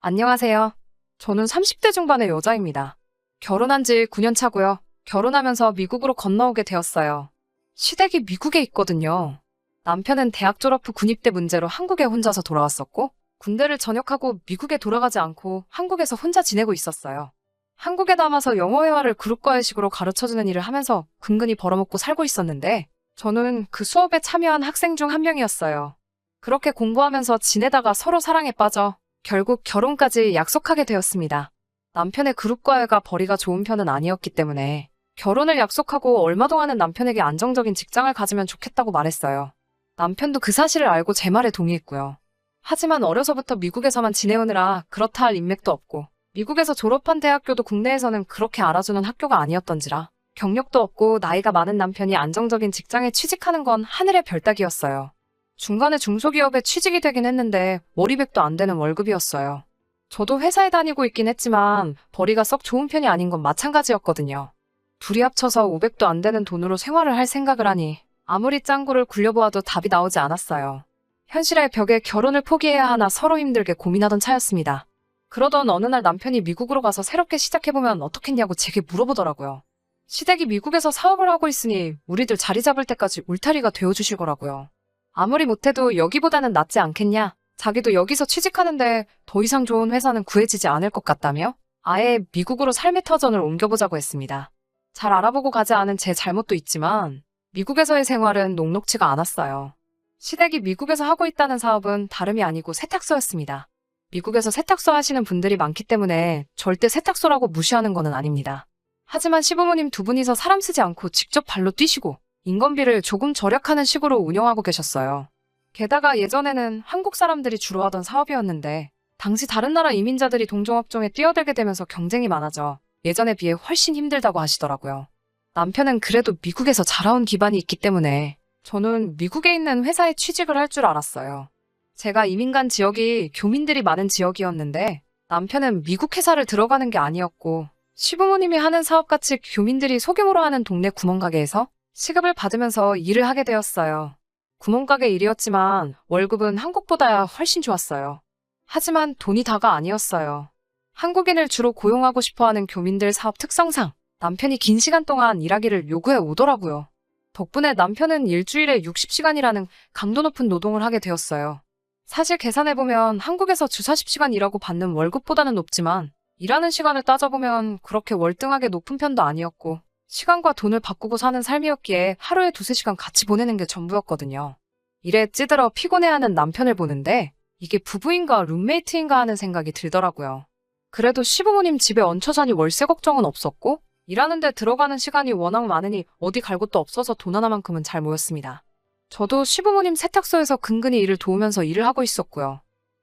안녕하세요. 저는 30대 중반의 여자입니다. 결혼한 지 9년 차고요. 결혼하면서 미국으로 건너오게 되었어요. 시댁이 미국에 있거든요. 남편은 대학 졸업 후 군입대 문제로 한국에 혼자서 돌아왔었고, 군대를 전역하고 미국에 돌아가지 않고 한국에서 혼자 지내고 있었어요. 한국에 남아서 영어 회화를 그룹과외식으로 가르쳐주는 일을 하면서 근근히 벌어먹고 살고 있었는데, 저는 그 수업에 참여한 학생 중 한 명이었어요. 그렇게 공부하면서 지내다가 서로 사랑에 빠져 결국 결혼까지 약속하게 되었습니다. 남편의 그룹과외가 벌이가 좋은 편은 아니었기 때문에 결혼을 약속하고 얼마 동안은 남편에게 안정적인 직장을 가지면 좋겠다고 말했어요. 남편도 그 사실을 알고 제 말에 동의했고요. 하지만 어려서부터 미국에서만 지내오느라 그렇다 할 인맥도 없고 미국에서 졸업한 대학교도 국내에서는 그렇게 알아주는 학교가 아니었던지라 경력도 없고 나이가 많은 남편이 안정적인 직장에 취직하는 건 하늘의 별 따기였어요. 중간에 중소기업에 취직이 되긴 했는데 월이백도 안 되는 월급이었어요. 저도 회사에 다니고 있긴 했지만 벌이가 썩 좋은 편이 아닌 건 마찬가지였거든요. 둘이 합쳐서 500도 안 되는 돈으로 생활을 할 생각을 하니 아무리 짱구를 굴려보아도 답이 나오지 않았어요. 현실의 벽에 결혼을 포기해야 하나 서로 힘들게 고민하던 차였습니다. 그러던 어느 날 남편이 미국으로 가서 새롭게 시작해보면 어떻겠냐고 제게 물어보더라고요. 시댁이 미국에서 사업을 하고 있으니 우리들 자리 잡을 때까지 울타리가 되어주시더라고요. 아무리 못해도 여기보다는 낫지 않겠냐? 자기도 여기서 취직하는데 더 이상 좋은 회사는 구해지지 않을 것 같다며? 아예 미국으로 삶의 터전을 옮겨보자고 했습니다. 잘 알아보고 가지 않은 제 잘못도 있지만 미국에서의 생활은 녹록지가 않았어요. 시댁이 미국에서 하고 있다는 사업은 다름이 아니고 세탁소였습니다. 미국에서 세탁소 하시는 분들이 많기 때문에 절대 세탁소라고 무시하는 건 아닙니다. 하지만 시부모님 두 분이서 사람 쓰지 않고 직접 발로 뛰시고 인건비를 조금 절약하는 식으로 운영하고 계셨어요. 게다가 예전에는 한국 사람들이 주로 하던 사업이었는데 당시 다른 나라 이민자들이 동종업종에 뛰어들게 되면서 경쟁이 많아져 예전에 비해 훨씬 힘들다고 하시더라고요. 남편은 그래도 미국에서 자라온 기반이 있기 때문에 저는 미국에 있는 회사에 취직을 할 줄 알았어요. 제가 이민 간 지역이 교민들이 많은 지역이었는데 남편은 미국 회사를 들어가는 게 아니었고 시부모님이 하는 사업같이 교민들이 소규모로 하는 동네 구멍가게에서 시급을 받으면서 일을 하게 되었어요. 구멍가게 일이었지만 월급은 한국보다야 훨씬 좋았어요. 하지만 돈이 다가 아니었어요. 한국인을 주로 고용하고 싶어하는 교민들 사업 특성상 남편이 긴 시간 동안 일하기를 요구해 오더라고요. 덕분에 남편은 일주일에 60시간이라는 강도 높은 노동을 하게 되었어요. 사실 계산해보면 한국에서 주 40시간 일하고 받는 월급보다는 높지만 일하는 시간을 따져보면 그렇게 월등하게 높은 편도 아니었고 시간과 돈을 바꾸고 사는 삶이었기에 하루에 2~3시간 같이 보내는 게 전부였거든요. 일에 찌들어 피곤해하는 남편을 보는데 이게 부부인가 룸메이트인가 하는 생각이 들더라고요. 그래도 시부모님 집에 얹혀 사니 월세 걱정은 없었고 일하는 데 들어가는 시간이 워낙 많으니 어디 갈 곳도 없어서 돈 하나만큼은 잘 모였습니다. 저도 시부모님 세탁소에서 근근히 일을 도우면서 일을 하고 있었고요.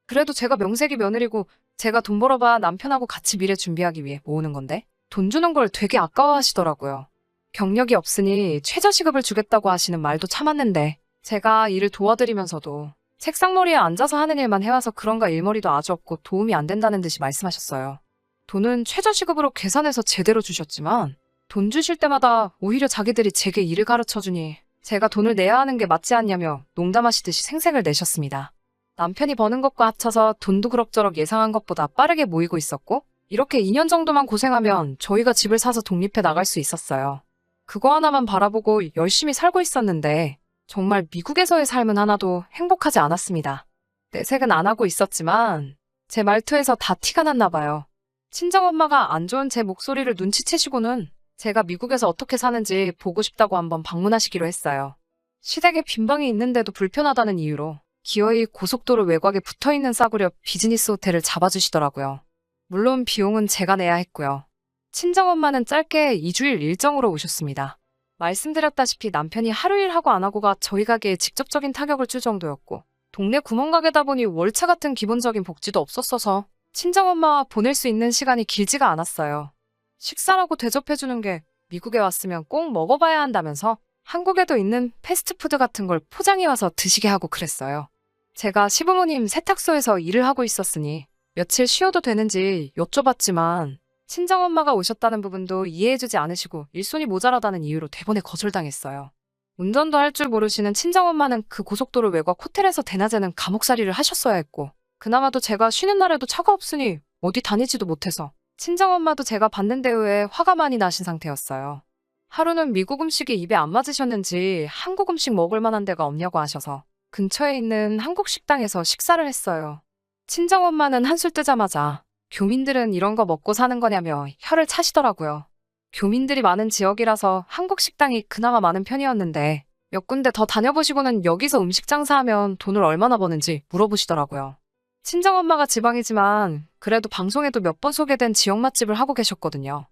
그래도 제가 명색이 며느리고 제가 돈 벌어봐 남편하고 같이 미래 준비하기 위해 모으는 건데 돈 주는 걸 되게 아까워하시더라고요. 경력이 없으니 최저시급을 주겠다고 하시는 말도 참았는데 제가 일을 도와드리면서도 책상머리에 앉아서 하는 일만 해와서 그런가 일머리도 아주 없고 도움이 안 된다는 듯이 말씀하셨어요. 돈은 최저시급으로 계산해서 제대로 주셨지만 돈 주실 때마다 오히려 자기들이 제게 일을 가르쳐주니 제가 돈을 내야 하는 게 맞지 않냐며 농담하시듯이 생색을 내셨습니다. 남편이 버는 것과 합쳐서 돈도 그럭저럭 예상한 것보다 빠르게 모이고 있었고 이렇게 2년 정도만 고생하면 저희가 집을 사서 독립해 나갈 수 있었어요. 그거 하나만 바라보고 열심히 살고 있었는데 정말 미국에서의 삶은 하나도 행복하지 않았습니다. 내색은 안 하고 있었지만 제 말투에서 다 티가 났나 봐요. 친정엄마가 안 좋은 제 목소리를 눈치채시고는 제가 미국에서 어떻게 사는지 보고 싶다고 한번 방문하시기로 했어요. 시댁에 빈방이 있는데도 불편하다는 이유로 기어이 고속도로 외곽에 붙어있는 싸구려 비즈니스 호텔을 잡아주시더라고요. 물론 비용은 제가 내야 했고요. 친정엄마는 짧게 2주일 일정으로 오셨습니다. 말씀드렸다시피 남편이 하루 일하고 안 하고가 저희 가게에 직접적인 타격을 줄 정도였고 동네 구멍가게다 보니 월차 같은 기본적인 복지도 없었어서 친정엄마와 보낼 수 있는 시간이 길지가 않았어요. 식사라고 대접해주는 게 미국에 왔으면 꼭 먹어봐야 한다면서 한국에도 있는 패스트푸드 같은 걸 포장해와서 드시게 하고 그랬어요. 제가 시부모님 세탁소에서 일을 하고 있었으니 며칠 쉬어도 되는지 여쭤봤지만 친정엄마가 오셨다는 부분도 이해해주지 않으시고 일손이 모자라다는 이유로 대번에 거절당했어요. 운전도 할 줄 모르시는 친정엄마는 그 고속도로 외곽 호텔에서 대낮에는 감옥살이를 하셨어야 했고 그나마도 제가 쉬는 날에도 차가 없으니 어디 다니지도 못해서 친정엄마도 제가 받는 대우에 화가 많이 나신 상태였어요. 하루는 미국 음식이 입에 안 맞으셨는지 한국 음식 먹을 만한 데가 없냐고 하셔서 근처에 있는 한국 식당에서 식사를 했어요. 친정엄마는 한술 뜨자마자 교민들은 이런 거 먹고 사는 거냐며 혀를 차시더라고요. 교민들이 많은 지역이라서 한국 식당이 그나마 많은 편이었는데 몇 군데 더 다녀보시고는 여기서 음식 장사하면 돈을 얼마나 버는지 물어보시더라고요. 친정엄마가 지방이지만 그래도 방송에도 몇 번 소개된 지역 맛집을 하고 계셨거든요.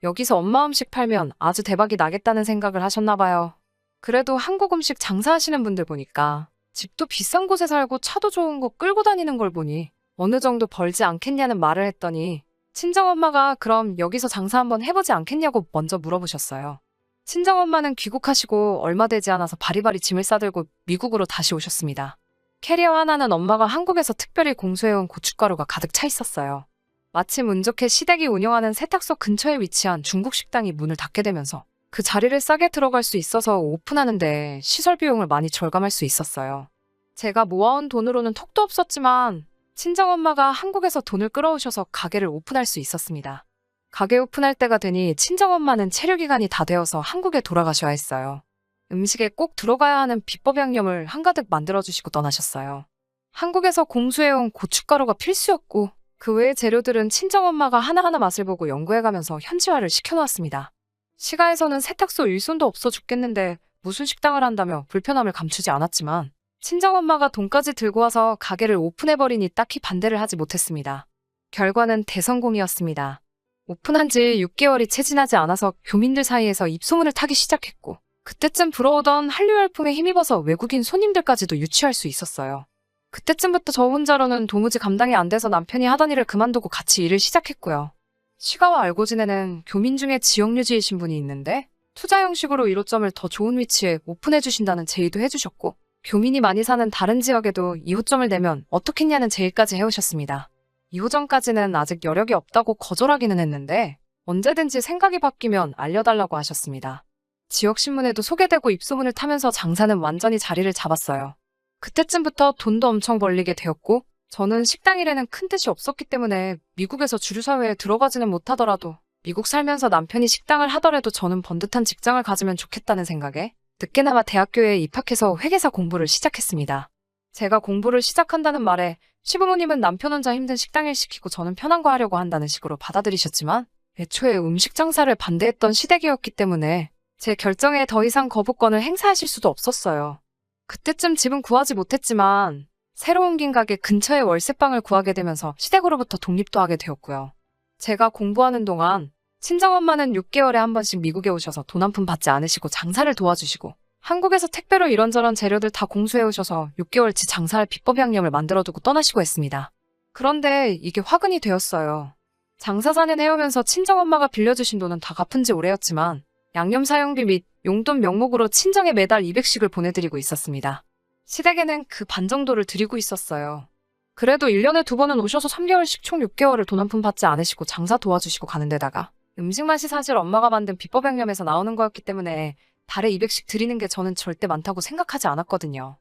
여기서 엄마 음식 팔면 아주 대박이 나겠다는 생각을 하셨나 봐요. 그래도 한국 음식 장사하시는 분들 보니까 집도 비싼 곳에 살고 차도 좋은 거 끌고 다니는 걸 보니 어느 정도 벌지 않겠냐는 말을 했더니 친정엄마가 그럼 여기서 장사 한번 해보지 않겠냐고 먼저 물어보셨어요. 친정엄마는 귀국하시고 얼마 되지 않아서 바리바리 짐을 싸들고 미국으로 다시 오셨습니다. 캐리어 하나는 엄마가 한국에서 특별히 공수해온 고춧가루가 가득 차 있었어요. 마침 운 좋게 시댁이 운영하는 세탁소 근처에 위치한 중국 식당이 문을 닫게 되면서 그 자리를 싸게 들어갈 수 있어서 오픈하는데 시설 비용을 많이 절감할 수 있었어요. 제가 모아온 돈으로는 턱도 없었지만 친정엄마가 한국에서 돈을 끌어오셔서 가게를 오픈할 수 있었습니다. 가게 오픈할 때가 되니 친정엄마는 체류기간이 다 되어서 한국에 돌아가셔야 했어요. 음식에 꼭 들어가야 하는 비법 양념을 한가득 만들어주시고 떠나셨어요. 한국에서 공수해온 고춧가루가 필수였고 그 외의 재료들은 친정엄마가 하나하나 맛을 보고 연구해가면서 현지화를 시켜놓았습니다. 시가에서는 세탁소 일손도 없어 죽겠는데 무슨 식당을 한다며 불편함을 감추지 않았지만 친정엄마가 돈까지 들고 와서 가게를 오픈해버리니 딱히 반대를 하지 못했습니다. 결과는 대성공이었습니다. 오픈한 지 6개월이 채 지나지 않아서 교민들 사이에서 입소문을 타기 시작했고 그때쯤 불어오던 한류 열풍에 힘입어서 외국인 손님들까지도 유치할 수 있었어요. 그때쯤부터 저 혼자로는 도무지 감당이 안 돼서 남편이 하던 일을 그만두고 같이 일을 시작했고요. 시가와 알고 지내는 교민 중에 지역유지이신 분이 있는데 투자 형식으로 1호점을 더 좋은 위치에 오픈해 주신다는 제의도 해주셨고 교민이 많이 사는 다른 지역에도 2호점을 내면 어떻겠냐는 제의까지 해오셨습니다. 2호점까지는 아직 여력이 없다고 거절하기는 했는데 언제든지 생각이 바뀌면 알려달라고 하셨습니다. 지역신문에도 소개되고 입소문을 타면서 장사는 완전히 자리를 잡았어요. 그때쯤부터 돈도 엄청 벌리게 되었고 저는 식당 일에는 큰 뜻이 없었기 때문에 미국에서 주류사회에 들어가지는 못하더라도 미국 살면서 남편이 식당을 하더라도 저는 번듯한 직장을 가지면 좋겠다는 생각에 늦게나마 대학교에 입학해서 회계사 공부를 시작했습니다. 제가 공부를 시작한다는 말에 시부모님은 남편 혼자 힘든 식당 일 시키고 저는 편한 거 하려고 한다는 식으로 받아들이셨지만 애초에 음식 장사를 반대했던 시댁이었기 때문에 제 결정에 더 이상 거부권을 행사하실 수도 없었어요. 그때쯤 집은 구하지 못했지만 새로 옮긴 가게 근처에 월세방을 구하게 되면서 시댁으로부터 독립도 하게 되었고요. 제가 공부하는 동안 친정엄마는 6개월에 한 번씩 미국에 오셔서 돈 한 푼 받지 않으시고 장사를 도와주시고 한국에서 택배로 이런저런 재료들 다 공수해 오셔서 6개월치 장사할 비법 양념을 만들어두고 떠나시고 했습니다. 그런데 이게 화근이 되었어요. 장사 4년 해오면서 친정엄마가 빌려주신 돈은 다 갚은 지 오래였지만 양념 사용비 및 용돈 명목으로 친정에 매달 200씩을 보내드리고 있었습니다. 시댁에는 그 반 정도를 드리고 있었어요. 그래도 1년에 2번은 오셔서 3개월씩 총 6개월을 돈 한 푼 받지 않으시고 장사 도와주시고 가는 데다가 음식 맛이 사실 엄마가 만든 비법 양념에서 나오는 거였기 때문에 달에 200씩 드리는 게 저는 절대 많다고 생각하지 않았거든요.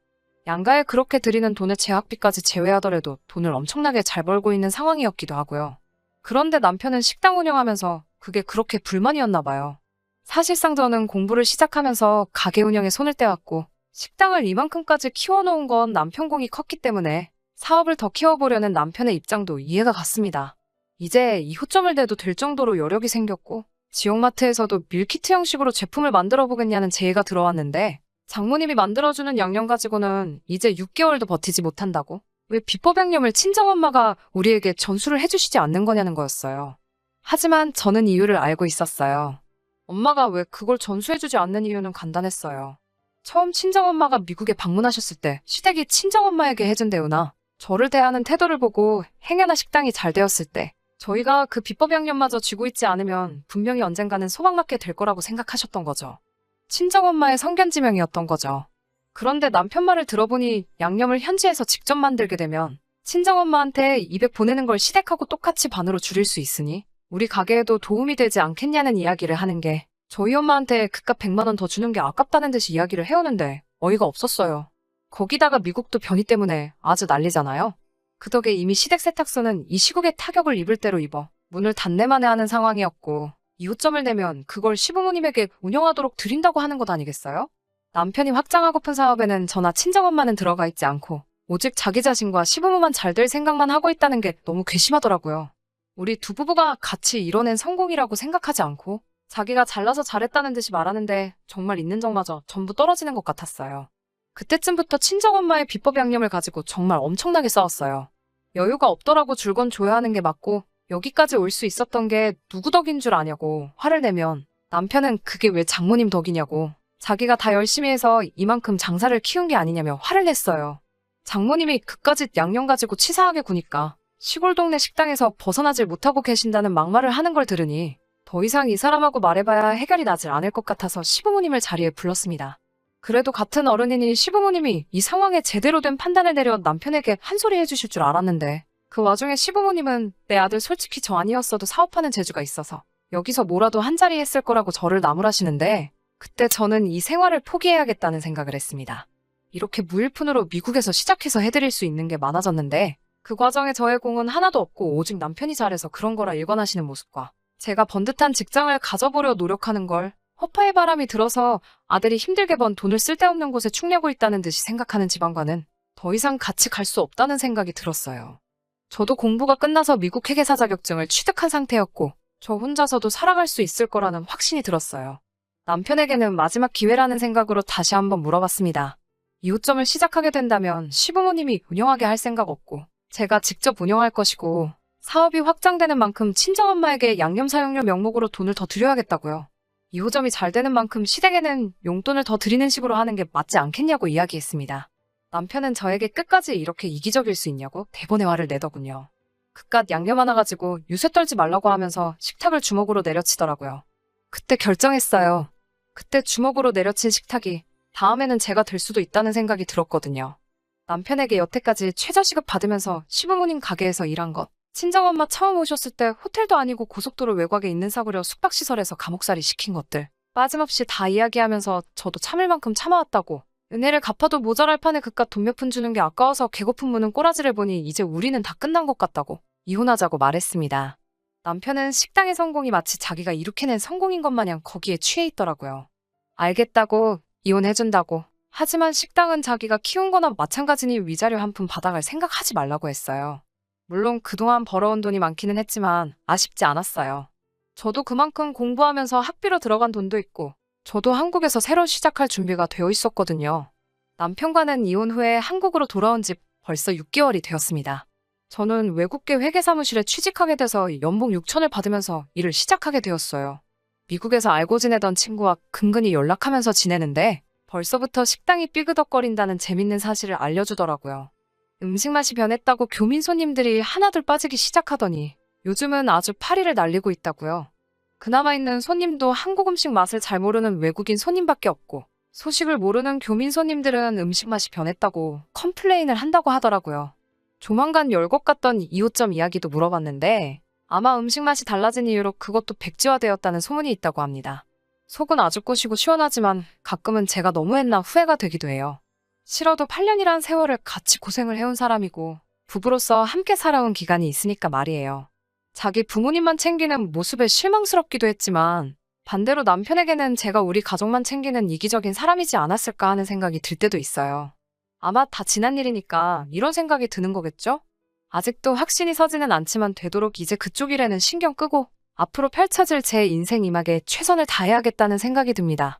양가에 그렇게 드리는 돈의 제학비까지 제외하더라도 돈을 엄청나게 잘 벌고 있는 상황이었기도 하고요. 그런데 남편은 식당 운영하면서 그게 그렇게 불만이었나 봐요. 사실상 저는 공부를 시작하면서 가게 운영에 손을 떼왔고 식당을 이만큼까지 키워놓은 건 남편 공이 컸기 때문에 사업을 더 키워보려는 남편의 입장도 이해가 갔습니다. 이제 2호점을 내도 될 정도로 여력이 생겼고 지역마트에서도 밀키트 형식으로 제품을 만들어 보겠냐는 제의가 들어왔는데 장모님이 만들어주는 양념 가지고는 이제 6개월도 버티지 못한다고? 왜 비법 양념을 친정엄마가 우리에게 전수를 해주시지 않는 거냐는 거였어요. 하지만 저는 이유를 알고 있었어요. 엄마가 왜 그걸 전수해주지 않는 이유는 간단했어요. 처음 친정엄마가 미국에 방문하셨을 때 시댁이 친정엄마에게 해준 대우나 저를 대하는 태도를 보고 행여나 식당이 잘 되었을 때 저희가 그 비법 양념마저 쥐고 있지 않으면 분명히 언젠가는 소망받게 될 거라고 생각하셨던 거죠. 친정엄마의 성견지명이었던 거죠. 그런데 남편 말을 들어보니 양념을 현지에서 직접 만들게 되면 친정엄마한테 200 보내는 걸 시댁하고 똑같이 반으로 줄일 수 있으니 우리 가게에도 도움이 되지 않겠냐는 이야기를 하는 게 저희 엄마한테 그깟 100만 원 더 주는 게 아깝다는 듯이 이야기를 해오는데 어이가 없었어요. 거기다가 미국도 변이 때문에 아주 난리잖아요. 그 덕에 이미 시댁 세탁소는 이 시국에 타격을 입을 대로 입어 문을 닫네만에 하는 상황이었고, 이웃점을 내면 그걸 시부모님에게 운영하도록 드린다고 하는 것 아니겠어요? 남편이 확장하고픈 사업에는 저나 친정엄마는 들어가 있지 않고 오직 자기 자신과 시부모만 잘 될 생각만 하고 있다는 게 너무 괘씸하더라고요. 우리 두 부부가 같이 이뤄낸 성공이라고 생각하지 않고 자기가 잘나서 잘했다는 듯이 말하는데 정말 있는 정마저 전부 떨어지는 것 같았어요. 그때쯤부터 친정엄마의 비법 양념을 가지고 정말 엄청나게 싸웠어요. 여유가 없더라고 줄건 줘야 하는 게 맞고 여기까지 올 수 있었던 게 누구 덕인 줄 아냐고 화를 내면 남편은 그게 왜 장모님 덕이냐고 자기가 다 열심히 해서 이만큼 장사를 키운 게 아니냐며 화를 냈어요. 장모님이 그까짓 양념 가지고 치사하게 구니까 시골 동네 식당에서 벗어나질 못하고 계신다는 막말을 하는 걸 들으니 더 이상 이 사람하고 말해봐야 해결이 나질 않을 것 같아서 시부모님을 자리에 불렀습니다. 그래도 같은 어른이니 시부모님이 이 상황에 제대로 된 판단을 내려 남편에게 한 소리 해주실 줄 알았는데 그 와중에 시부모님은 내 아들 솔직히 저 아니었어도 사업하는 재주가 있어서 여기서 뭐라도 한 자리 했을 거라고 저를 나무라시는데 그때 저는 이 생활을 포기해야겠다는 생각을 했습니다. 이렇게 무일푼으로 미국에서 시작해서 해드릴 수 있는 게 많아졌는데 그 과정에 저의 공은 하나도 없고 오직 남편이 잘해서 그런 거라 일관하시는 모습과 제가 번듯한 직장을 가져보려 노력하는 걸 허파의 바람이 들어서 아들이 힘들게 번 돈을 쓸데없는 곳에 축내고 있다는 듯이 생각하는 집안과는 더 이상 같이 갈 수 없다는 생각이 들었어요. 저도 공부가 끝나서 미국 회계사 자격증을 취득한 상태였고 저 혼자서도 살아갈 수 있을 거라는 확신이 들었어요. 남편에게는 마지막 기회라는 생각으로 다시 한번 물어봤습니다. 이웃점을 시작하게 된다면 시부모님이 운영하게 할 생각 없고 제가 직접 운영할 것이고 사업이 확장되는 만큼 친정엄마에게 양념 사용료 명목으로 돈을 더 드려야겠다고요. 2호점이 잘 되는 만큼 시댁에는 용돈을 더 드리는 식으로 하는 게 맞지 않겠냐고 이야기했습니다. 남편은 저에게 끝까지 이렇게 이기적일 수 있냐고 대본의 화를 내더군요. 그깟 양념 하나 가지고 유세 떨지 말라고 하면서 식탁을 주먹으로 내려치더라고요. 그때 결정했어요. 그때 주먹으로 내려친 식탁이 다음에는 제가 될 수도 있다는 생각이 들었거든요. 남편에게 여태까지 최저시급 받으면서 시부모님 가게에서 일한 것, 친정엄마 처음 오셨을 때 호텔도 아니고 고속도로 외곽에 있는 사구려 숙박시설에서 감옥살이 시킨 것들 빠짐없이 다 이야기하면서 저도 참을 만큼 참아왔다고 은혜를 갚아도 모자랄 판에 그깟 돈 몇 푼 주는 게 아까워서 개고픈 무는 꼬라지를 보니 이제 우리는 다 끝난 것 같다고 이혼하자고 말했습니다. 남편은 식당의 성공이 마치 자기가 이룩해낸 성공인 것 마냥 거기에 취해 있더라고요. 알겠다고 이혼해준다고 하지만 식당은 자기가 키운 거나 마찬가지니 위자료 한 푼 받아갈 생각하지 말라고 했어요. 물론 그동안 벌어온 돈이 많기는 했지만 아쉽지 않았어요. 저도 그만큼 공부하면서 학비로 들어간 돈도 있고 저도 한국에서 새로 시작할 준비가 되어 있었거든요. 남편과는 이혼 후에 한국으로 돌아온 지 벌써 6개월이 되었습니다. 저는 외국계 회계사무실에 취직하게 돼서 연봉 6천을 받으면서 일을 시작하게 되었어요. 미국에서 알고 지내던 친구와 근근히 연락하면서 지내는데 벌써부터 식당이 삐그덕거린다는 재밌는 사실을 알려주더라고요. 음식 맛이 변했다고 교민 손님들이 하나둘 빠지기 시작하더니 요즘은 아주 파리를 날리고 있다고요. 그나마 있는 손님도 한국 음식 맛을 잘 모르는 외국인 손님밖에 없고 소식을 모르는 교민 손님들은 음식 맛이 변했다고 컴플레인을 한다고 하더라고요. 조만간 열 것 같던 2호점 이야기도 물어봤는데 아마 음식 맛이 달라진 이유로 그것도 백지화되었다는 소문이 있다고 합니다. 속은 아주 꼬시고 시원하지만 가끔은 제가 너무했나 후회가 되기도 해요. 싫어도 8년이란 세월을 같이 고생을 해온 사람이고 부부로서 함께 살아온 기간이 있으니까 말이에요. 자기 부모님만 챙기는 모습에 실망스럽기도 했지만 반대로 남편에게는 제가 우리 가족만 챙기는 이기적인 사람이지 않았을까 하는 생각이 들 때도 있어요. 아마 다 지난 일이니까 이런 생각이 드는 거겠죠? 아직도 확신이 서지는 않지만 되도록 이제 그쪽 일에는 신경 끄고 앞으로 펼쳐질 제 인생 이막에 최선을 다해야겠다는 생각이 듭니다.